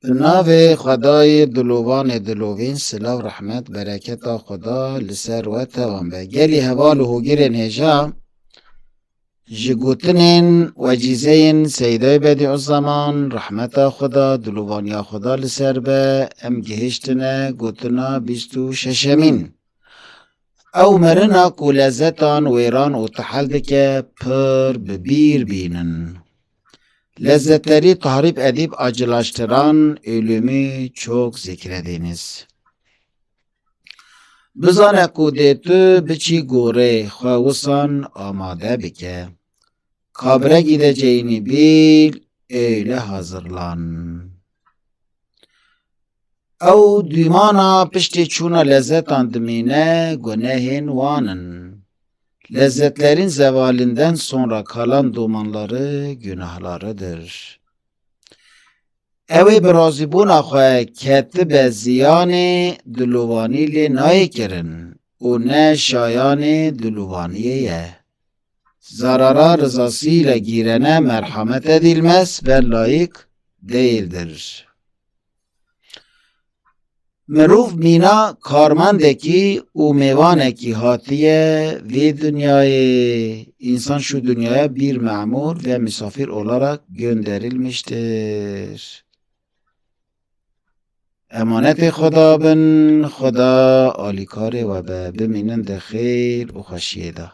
به ناو خدای دلوان دلوین سلاو رحمت برکت خدا لسر و توان به گلی هوال و هوگیرین هجا جگوتنین و جیزین سیدای بدی الزمان رحمت خدا دلوانی خدا لسر به ام گهشتنه گوتنا 26 او مرنا کو لذتان ویران و تحل که پر ببیر بینن لذتleri tahrip edip acılaştıran ölümü çok zikrediniz. Bizane ku tu biçi gore xavusan amade bike. Kabre gideceğini bil, öyle hazırlan. Ew dümana piştî çûna lezzetan dimîne gunehin wanin. Lezzetlerin zevalinden sonra kalan dumanları günahlarıdır. Ew birazîbûna xwe ketibe ziyanê dilûvanî lê nayê kirin û ne şayanê dilûvaniyê ye. Zarara rızasıyla girene merhamet edilmez ve layık değildir. Mirov mîna karmendekî û mêvanekî hatiye vê dünyayê. İnsan şu dünyaya bir memur ve misafir olarak gönderilmiştir. Emanet Xuda bin, Xuda alîkarê we be bimînin de xêr û xweşiyê de.